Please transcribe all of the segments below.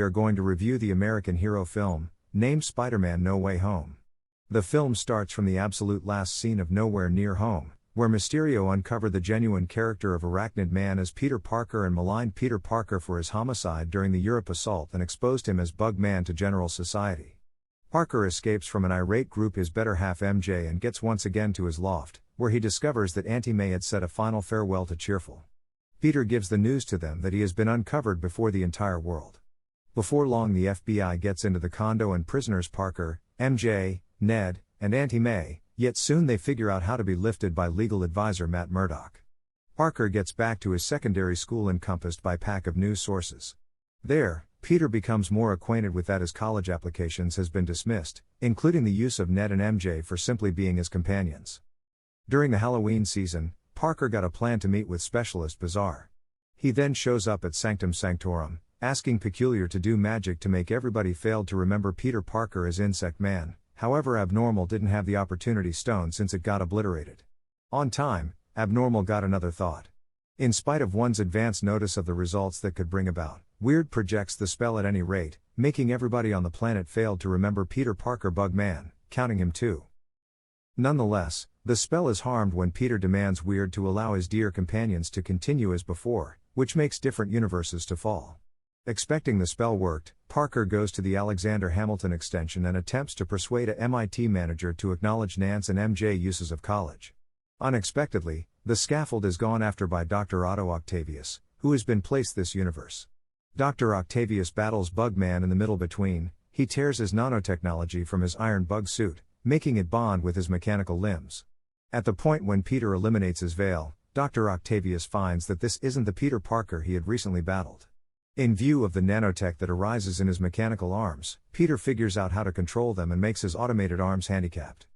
We are going to review the American hero film, named Spider-Man No Way Home. The film starts from the absolute last scene of Nowhere Near Home, where Mysterio uncovered the genuine character of Arachnid Man as Peter Parker and maligned Peter Parker for his homicide during the Europe assault and exposed him as Bug Man to general society. Parker escapes from an irate group, his better half MJ, and gets once again to his loft, where he discovers that Auntie May had said a final farewell to Cheerful. Peter gives the news to them that he has been uncovered before the entire world. Before long, the FBI gets into the condo and prisoners Parker, MJ, Ned, and Auntie May, yet soon they figure out how to be lifted by legal advisor Matt Murdock. Parker gets back to his secondary school encompassed by a pack of news sources. There, Peter becomes more acquainted with that his college applications has been dismissed, including the use of Ned and MJ for simply being his companions. During the Halloween season, Parker got a plan to meet with Specialist Bizarre. He then shows up at Sanctum Sanctorum, asking Peculiar to do magic to make everybody failed to remember Peter Parker as Insect Man. However, Abnormal didn't have the Opportunity Stone since it got obliterated. On time, Abnormal got another thought. In spite of one's advance notice of the results that could bring about, Weird projects the spell at any rate, making everybody on the planet fail to remember Peter Parker Bug Man, counting him too. Nonetheless, the spell is harmed when Peter demands Weird to allow his dear companions to continue as before, which makes different universes to fall. Expecting the spell worked, Parker goes to the Alexander Hamilton extension and attempts to persuade a MIT manager to acknowledge Nance and MJ uses of college. Unexpectedly, the scaffold is gone after by Dr. Otto Octavius, who has been placed this universe. Dr. Octavius battles Bug Man in the middle between, he tears his nanotechnology from his iron bug suit, making it bond with his mechanical limbs. At the point when Peter eliminates his veil, Dr. Octavius finds that this isn't the Peter Parker he had recently battled. In view of the nanotech that arises in his mechanical arms, Peter figures out how to control them and makes his automated arms handicapped.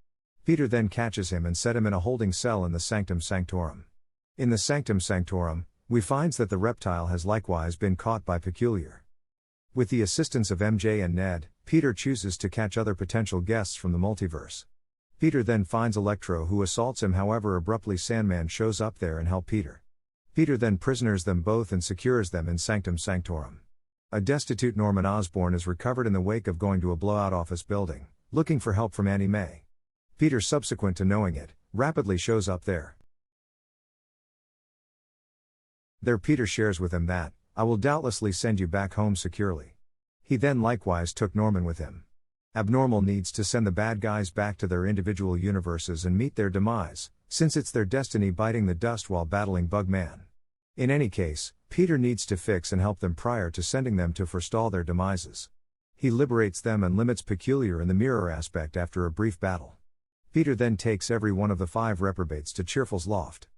Peter then catches him and set him in a holding cell in the Sanctum Sanctorum. In the Sanctum Sanctorum, we finds that the reptile has likewise been caught by Peculiar. With the assistance of MJ and Ned, Peter chooses to catch other potential guests from the multiverse. Peter then finds Electro, who assaults him, however abruptly Sandman shows up there and helps Peter. Peter then prisoners them both and secures them in Sanctum Sanctorum. A destitute Norman Osborn is recovered in the wake of going to a blowout office building, looking for help from Auntie May. Peter, subsequent to knowing it, rapidly shows up there. There Peter shares with him that, "I will doubtlessly send you back home securely." He then likewise took Norman with him. Abnormal needs to send the bad guys back to their individual universes and meet their demise, since it's their destiny biting the dust while battling Bug Man. In any case, Peter needs to fix and help them prior to sending them to forestall their demises. He liberates them and limits Peculiar in the mirror aspect after a brief battle. Peter then takes every one of the 5 reprobates to Cheerful's loft.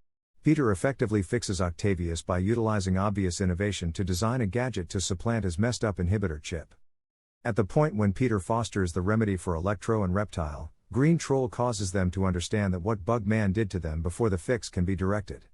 Peter effectively fixes Octavius by utilizing obvious innovation to design a gadget to supplant his messed up inhibitor chip. At the point when Peter fosters the remedy for Electro and Reptile, Green Troll causes them to understand that what Bug Man did to them before the fix can be directed.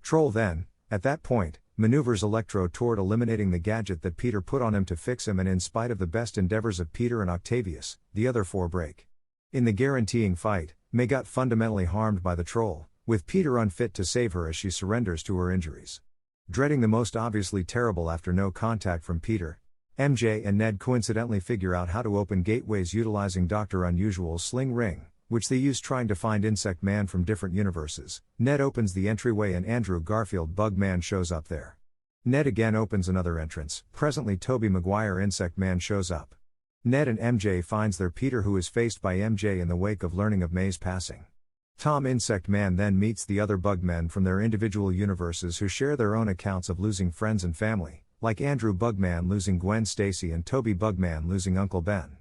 Troll then, at that point, maneuvers Electro toward eliminating the gadget that Peter put on him to fix him, and in spite of the best endeavors of Peter and Octavius, the other 4 break. In the guaranteeing fight, May got fundamentally harmed by the Troll, with Peter unfit to save her as she surrenders to her injuries. Dreading the most obviously terrible after no contact from Peter, MJ and Ned coincidentally figure out how to open gateways utilizing Dr. Unusual's sling ring, which they use trying to find Insect Man from different universes. Ned opens the entryway and Andrew Garfield Bug Man shows up there. Ned again opens another entrance, presently Tobey Maguire Insect Man shows up. Ned and MJ finds their Peter, who is faced by MJ in the wake of learning of May's passing. Tom Insect Man then meets the other Bug Men from their individual universes who share their own accounts of losing friends and family, like Andrew Bugman losing Gwen Stacy and Toby Bugman losing Uncle Ben.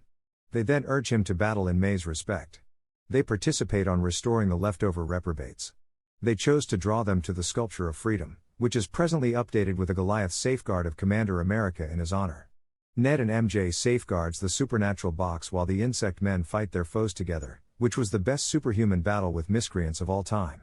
They then urge him to battle in May's respect. They participate on restoring the leftover reprobates. They chose to draw them to the Sculpture of Freedom, which is presently updated with a Goliath safeguard of Commander America in his honor. Ned and MJ safeguards the supernatural box while the Insect Men fight their foes together, which was the best superhuman battle with miscreants of all time.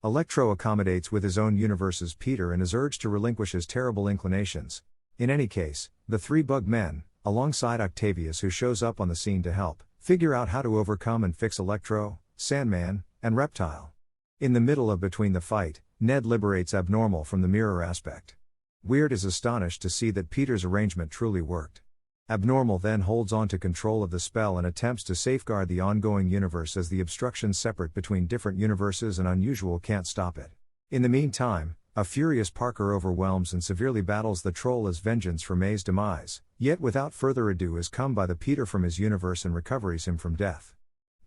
Electro accommodates with his own universe's Peter and is urged to relinquish his terrible inclinations. In any case, the 3 Bug Men, alongside Octavius who shows up on the scene to help, figure out how to overcome and fix Electro, Sandman, and Reptile. In the middle of between the fight, Ned liberates Abnormal from the mirror aspect. Weird is astonished to see that Peter's arrangement truly worked. Abnormal then holds on to control of the spell and attempts to safeguard the ongoing universe as the obstructions separate between different universes and Unusual can't stop it. In the meantime, a furious Parker overwhelms and severely battles the Troll as vengeance for May's demise, yet without further ado is come by the Peter from his universe and recovers him from death.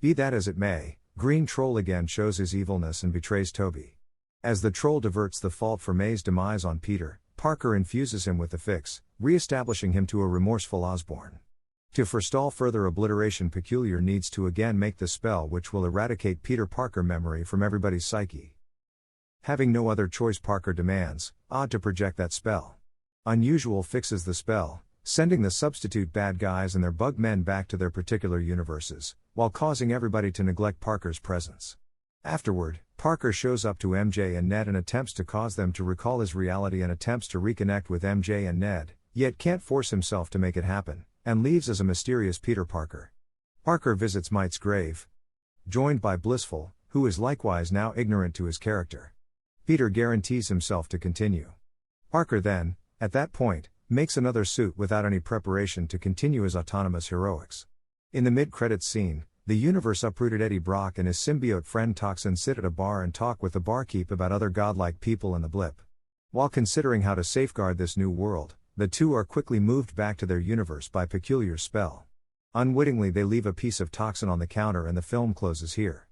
Be that as it may, Green Troll again shows his evilness and betrays Toby. As the Troll diverts the fault for May's demise on Peter, Parker infuses him with the fix, re-establishing him to a remorseful Osborn. To forestall further obliteration, Peculiar needs to again make the spell which will eradicate Peter Parker memory from everybody's psyche. Having no other choice, Parker demands Odd to project that spell. Unusual fixes the spell, sending the substitute bad guys and their bug men back to their particular universes, while causing everybody to neglect Parker's presence. Afterward, Parker shows up to MJ and Ned and attempts to cause them to recall his reality and attempts to reconnect with MJ and Ned, yet can't force himself to make it happen, and leaves as a mysterious Peter Parker. Parker visits Mite's grave, joined by Blissful, who is likewise now ignorant to his character. Peter guarantees himself to continue. Parker then, at that point, makes another suit without any preparation to continue his autonomous heroics. In the mid-credits scene, the universe uprooted Eddie Brock and his symbiote friend Toxin sit at a bar and talk with the barkeep about other godlike people in the blip. While considering how to safeguard this new world, the two are quickly moved back to their universe by Peculiar's spell. Unwittingly they leave a piece of Toxin on the counter and the film closes here.